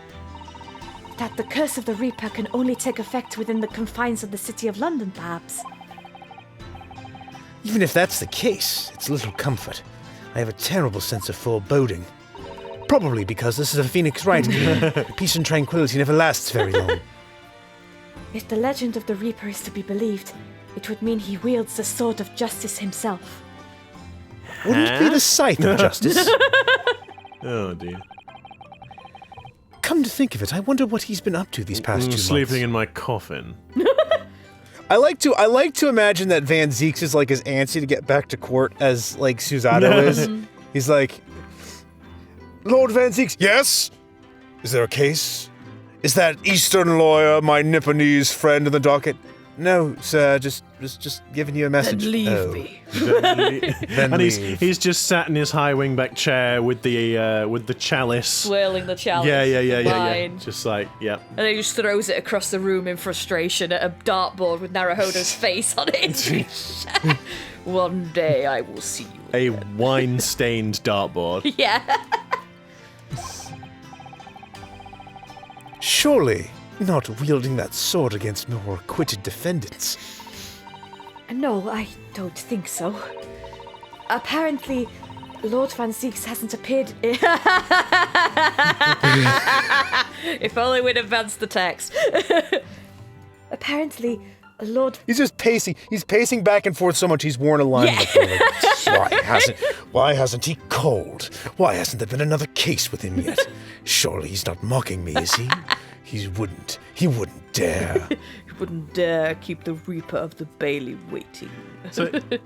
that the curse of the Reaper can only take effect within the confines of the City of London, perhaps. Even if that's the case, it's little comfort. I have a terrible sense of foreboding. Probably because this is a Phoenix Wright game. Peace and tranquility never lasts very long. If the legend of the Reaper is to be believed, it would mean he wields the sword of justice himself. Wouldn't it be the scythe of justice? Oh dear. Come to think of it, I wonder what he's been up to these past 2 months. Sleeping in my coffin. I like to imagine that Van Zieks is as antsy to get back to court as Susato is. He's like, Lord Van Zieks, yes? Is there a case? Is that Eastern lawyer my Nipponese friend in the docket? No, sir, just giving you a message. Then leave me. And he's just sat in his high wingback chair with the chalice. Swirling the chalice. Yeah. Just yeah. And then he just throws it across the room in frustration at a dartboard with Naruhodo's face on it. One day I will see you. A wine-stained dartboard. Yeah. Surely not wielding that sword against more acquitted defendants. No, I don't think so. Apparently, Lord Van Zieks hasn't appeared. If only we'd advanced the text. Apparently, Lord. He's just pacing. He's pacing back and forth so much he's worn a line. Yeah. Why hasn't he called? Why hasn't there been another case with him yet? Surely he's not mocking me, is he? He wouldn't dare. He wouldn't dare keep the Reaper of the Bailey waiting. So it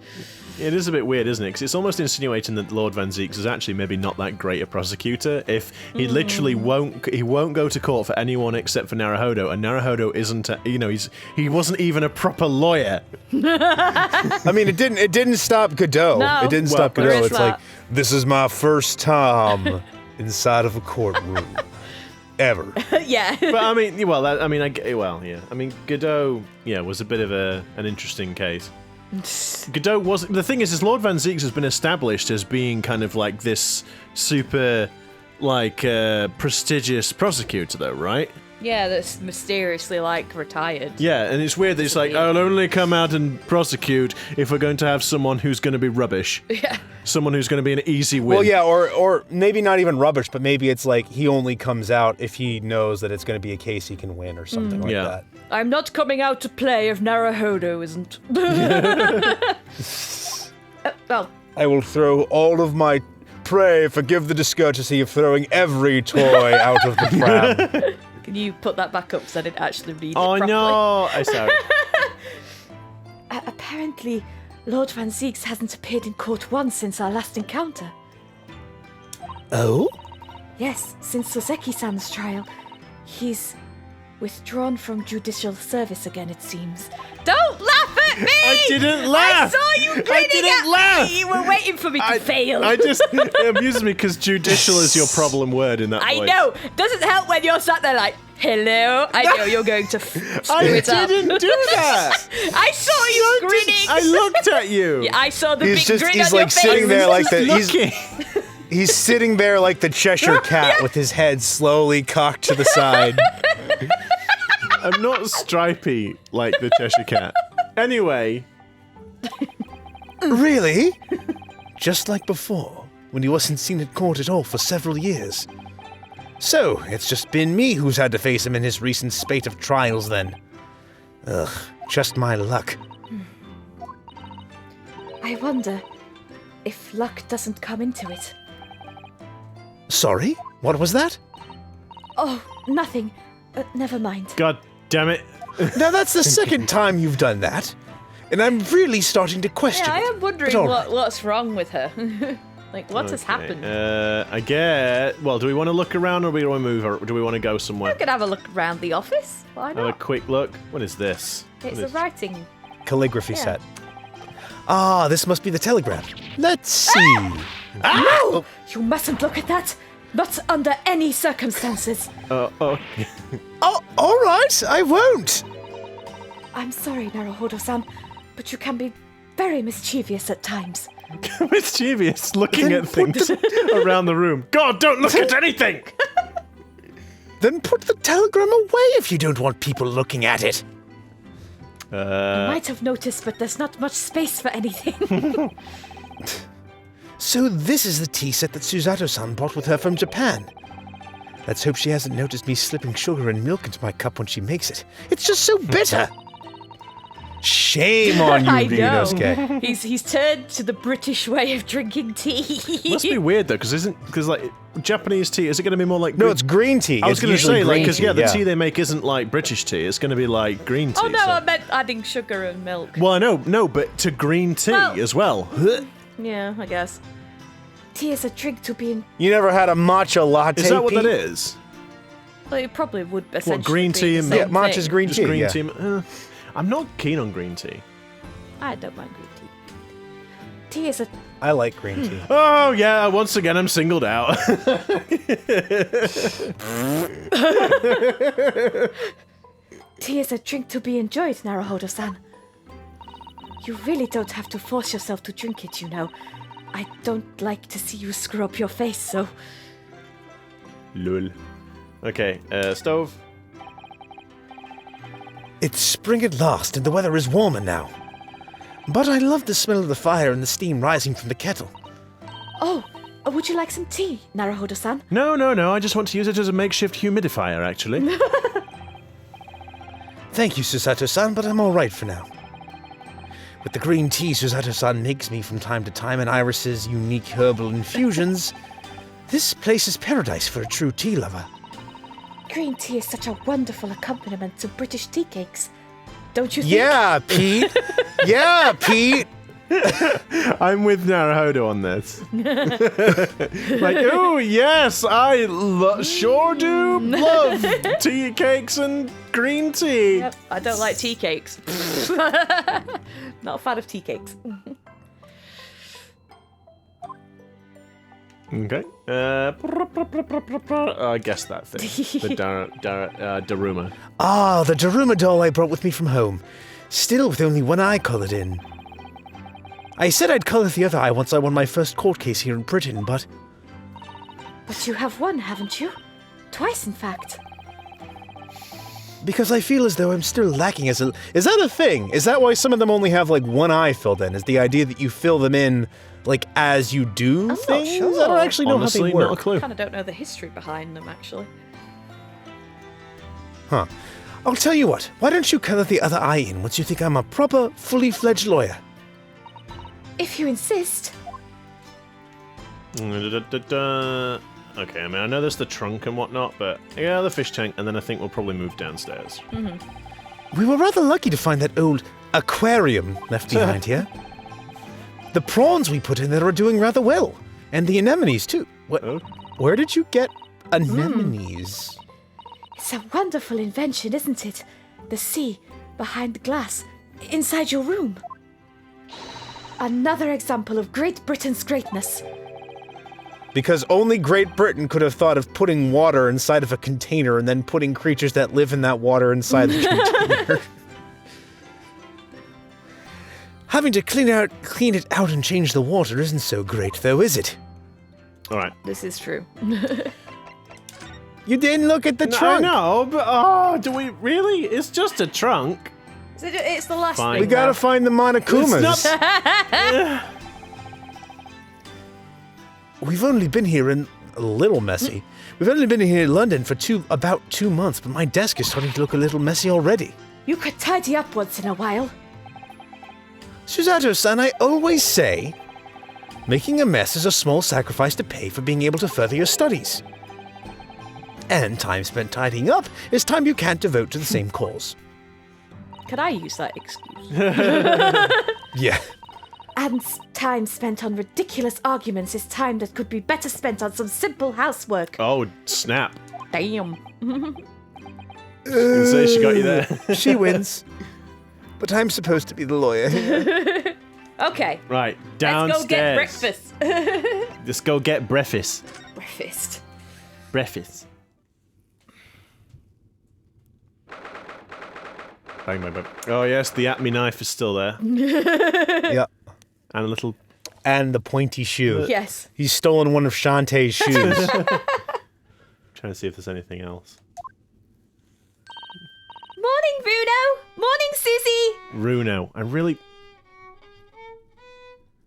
is a bit weird, isn't it? Because it's almost insinuating that Lord Van Zieks is actually maybe not that great a prosecutor. If he literally won't go to court for anyone except for Naruhodo, and Naruhodo isn't, he wasn't even a proper lawyer. I mean, it didn't stop Godot. No. It didn't stop there Godot. is It's that. this is my first time inside of a courtroom. Ever. Yeah. But I mean, I mean, Godot, was a bit of an interesting case. Godot was. The thing is Lord Van Zieks has been established as being kind of like this super, prestigious prosecutor, though, right? Yeah, that's mysteriously, retired. Yeah, and it's weird that it's I'll only come out and prosecute if we're going to have someone who's going to be rubbish. Yeah. Someone who's going to be an easy win. Well, yeah, or maybe not even rubbish, but maybe it's he only comes out if he knows that it's going to be a case he can win or something like that. I'm not coming out to play if Naruhodo isn't. Well. I will throw all of my prey, forgive the discourtesy of throwing every toy out of the pram. Can you put that back up because I didn't actually read it Oh properly? no! I'm sorry. Apparently, Lord Van Zieks hasn't appeared in court once since our last encounter. Oh? Yes, since Soseki-san's trial. He's withdrawn from judicial service again, it seems. Don't laugh at me! I didn't laugh! I saw you grinning I didn't at laugh! me! You were waiting for me to fail. It amuses me because judicial is your problem word in that I voice. know. Doesn't help when you're sat there like, hello. I know you're going to screw I it up. didn't do that! I saw you grinning. I looked at you! Yeah, I saw the big grin on He's your like face. sitting there like the Looking. he's sitting there like the Cheshire Cat with his head slowly cocked to the side. I'm not stripy like the Cheshire Cat. Anyway. Really? Just like before, when he wasn't seen at court at all for several years. So, it's just been me who's had to face him in his recent spate of trials then. Ugh, just my luck. I wonder if luck doesn't come into it. Sorry? What was that? Oh, nothing. Never mind. God damn it. Now that's the second time you've done that. And I'm really starting to question Yeah, I it. am wondering But all right. what's wrong with her. Like, what has happened? I get. Well, do we want to look around or do we want to move or do we want to go somewhere? We could have a look around the office. Why Have a not? quick look. What is this? It's What a is- writing. Calligraphy Yeah. set. Ah, this must be the telegram. Let's see. No! You mustn't look at that! Not under any circumstances. Oh. Oh, all right, I won't. I'm sorry, Naruhodo-san, but you can be very mischievous at times. Mischievous looking Then at things around the room. God, don't look at anything! Then put the telegram away if you don't want people looking at it. You might have noticed, but there's not much space for anything. So this is the tea set that Susato-san brought with her from Japan. Let's hope she hasn't noticed me slipping sugar and milk into my cup when she makes it. It's just so bitter. Shame on you, I know. Ryunosuke. He's turned to the British way of drinking tea. Must be weird though, because like Japanese tea, is it going to be more like? No, it's green tea. I was going to say like because because the tea they make isn't like British tea. It's going to be like green tea. Oh no, so- I meant adding sugar and milk. Well, I know, no, but to green tea Well- as well. Yeah, I guess. Tea is a drink to be in. You never had a matcha latte? Is that what Pete? that is? Well, it probably would essentially green be tea the and same Yeah, matcha's thing. green Just tea. green yeah. tea. I'm not keen on green tea. I don't mind green tea. Tea is a. I like green tea. Oh yeah, once again I'm singled out. Tea is a drink to be enjoyed, Naruhodo-san. You really don't have to force yourself to drink it, you know. I don't like to see you screw up your face, so. Lul. Okay, stove. It's spring at last, and the weather is warmer now. But I love the smell of the fire and the steam rising from the kettle. Oh, would you like some tea, Naruhodo-san? No, I just want to use it as a makeshift humidifier, actually. Thank you, Susato-san, but I'm all right for now. With the green tea Susato-san makes me from time to time and Iris's unique herbal infusions, this place is paradise for a true tea lover. Green tea is such a wonderful accompaniment to British tea cakes. Don't you think? Yeah, Pete! Yeah, Pete! I'm with Naruhodo on this. Like, oh yes, I sure do love tea cakes and green tea. Yep, I don't like tea cakes. Not a fan of tea cakes. Okay. I guess that thing. The Daruma. Ah, the Daruma doll I brought with me from home. Still with only one eye coloured in. I said I'd colour the other eye once I won my first court case here in Britain, but... But you have one, haven't you? Twice, in fact. Because I feel as though I'm still lacking as a... Is that a thing? Is that why some of them only have, like, one eye filled in? Is the idea that you fill them in, like, as you do not things? sure. I don't actually know Honestly, how they not a work. clue. Kind of don't know the history behind them, actually. Huh. I'll tell you what. Why don't you colour the other eye in once you think I'm a proper, fully-fledged lawyer? If you insist. Okay, I mean, I know there's the trunk and whatnot, but yeah, the fish tank, and then I think we'll probably move downstairs. We were rather lucky to find that old aquarium left behind here. The prawns we put in there are doing rather well. And the anemones, too. Where did you get anemones? It's a wonderful invention, isn't it? The sea, behind the glass, inside your room. Another example of Great Britain's greatness. Because only Great Britain could have thought of putting water inside of a container and then putting creatures that live in that water inside the container. Having to clean it out and change the water isn't so great, though, is it? All right. This is true. You didn't look at the trunk. No, but do we really? It's just a trunk. It's the last Fine. thing. We gotta find the Monokumas. It's We've only been here in a little messy. We've only been here in London for about 2 months, but my desk is starting to look a little messy already. You could tidy up once in a while. Susato-san, I always say, making a mess is a small sacrifice to pay for being able to further your studies. And time spent tidying up is time you can't devote to the same cause. Could I use that excuse? Yeah. And time spent on ridiculous arguments is time that could be better spent on some simple housework. Oh, snap. Damn. So she got you there. She wins. But I'm supposed to be the lawyer here. Okay. Right, downstairs. Let's go get breakfast. Let's go get breakfast. Breakfast. Breakfast. Bang, bang, bang. Oh, yes, the Atme knife is still there. Yeah. And a little... And the pointy shoe. Yes. He's stolen one of Shantae's shoes. Trying to see if there's anything else. Morning, Bruno. Morning, Susie. Runo. I really...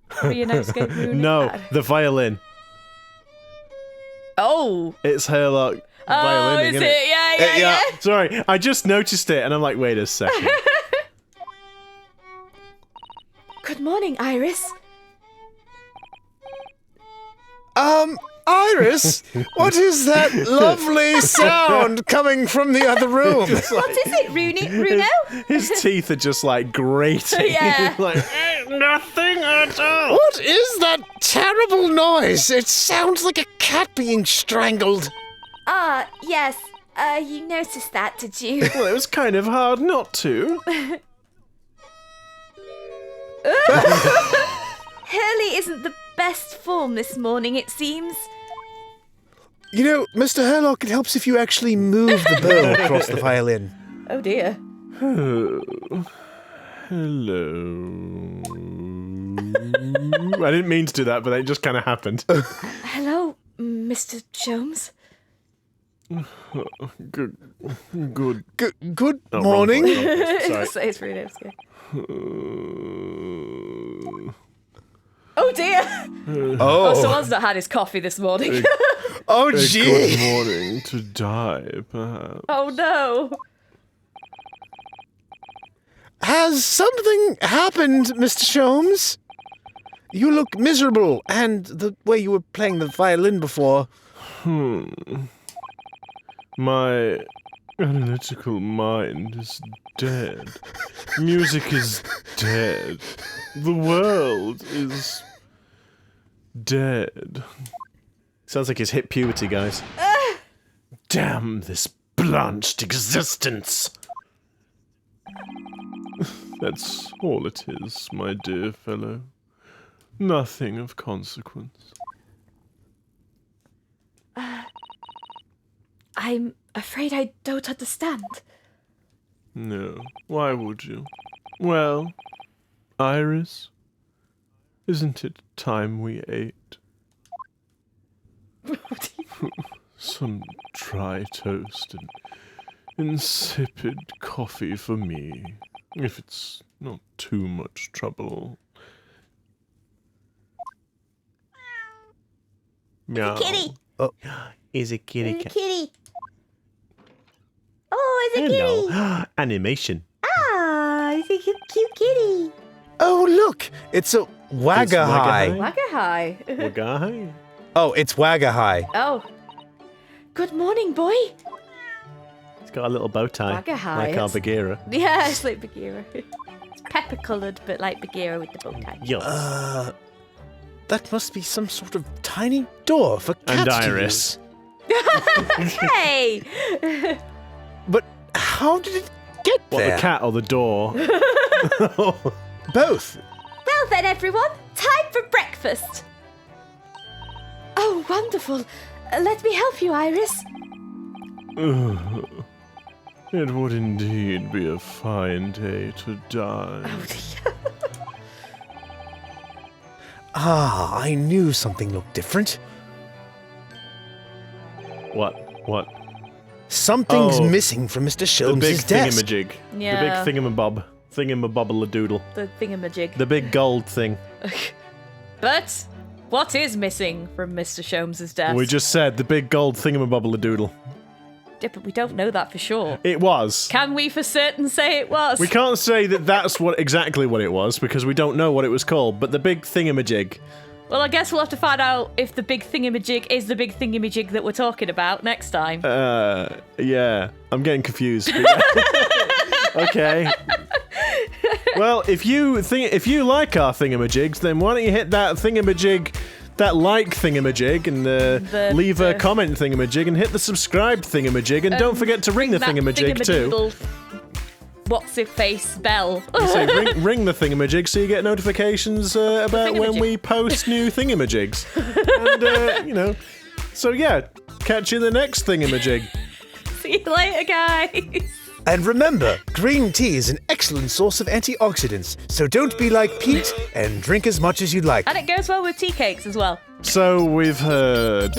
Ryunosuke, Bruno. No, the violin. Oh. It's her, like, violin, is it? Yeah. Sorry, I just noticed it, and I'm like, wait a second. Good morning, Iris. Iris, what is that lovely sound coming from the other room? What is it, Bruno? His teeth are just, like, grating. Yeah. Like, nothing at all. What is that terrible noise? It sounds like a cat being strangled. Ah, yes. You noticed that, did you? Well, it was kind of hard not to. Hurley isn't the best form this morning, it seems. You know, Mr. Herlock, it helps if you actually move the bow across the violin. Oh, dear. Hello. I didn't mean to do that, but it just kind of happened. Hello, Mr. Jones. Good. Good Oh, morning. wrong voice. Sorry. It's Ryunosuke. Oh, dear. Oh, someone's not had his coffee this morning. Oh, Good gee. morning to die, perhaps. Oh, no. Has something happened, Mr. Sholmes? You look miserable, and the way you were playing the violin before. My analytical mind is dead. Music is dead. The world is dead. Sounds like he's hit puberty, guys. Damn this blanched existence. That's all it is, my dear fellow. Nothing of consequence. I'm afraid I don't understand. No, why would you? Well, Iris, isn't it time we ate? Some dry toast and insipid coffee for me, if it's not too much trouble. Meow. Kitty! Oh, Is a kitty cat. Kitty! Oh, it's a kitty! Hello. Animation. Ah, it's a cute kitty. oh, look! It's a Wagahai. Wagahai. Wagahai. Wagahai? Oh, it's Wagahai. Oh, Good morning, boy. It's got a little bow tie, Bagger like our hires. Bagheera. Yeah, it's like Bagheera. It's pepper-coloured, but like Bagheera with the bow tie. Yes. That must be some sort of tiny door for cats And to Iris. use. Hey! But how did it get What, there? the cat or the door? Both. Well then, everyone, time for breakfast. Oh, wonderful. Let me help you, Iris. It would indeed be a fine day to die. Oh, dear. I knew something looked different. What? Something's Oh, missing from Mr. The Sholmes' big desk. thingamajig. Yeah. The big thingamabob. Thingamabobble-a-doodle. The thingamajig. The big gold thing. But what is missing from Mr. Sholmes' desk? We just said the big gold thingamabobble-a-doodle. Yeah, but we don't know that for sure. It was. Can we for certain say it was? We can't say that that's exactly what it was because we don't know what it was called, but the big thingamajig. Well, I guess we'll have to find out if the big thingamajig is the big thingamajig that we're talking about next time. Yeah. I'm getting confused. Okay. Well, if you like our thingamajigs, then why don't you hit that thingamajig, that like thingamajig, and leave a comment thingamajig, and hit the subscribe thingamajig, and don't forget to ring the That thingamajig too. What's it face bell? You say ring the thingamajig so you get notifications about when we post new thingamajigs. And so yeah, catch you in the next thingamajig. See you later, guys. And remember, green tea is an excellent source of antioxidants, so don't be like Pete and drink as much as you'd like. And it goes well with tea cakes as well. So we've heard.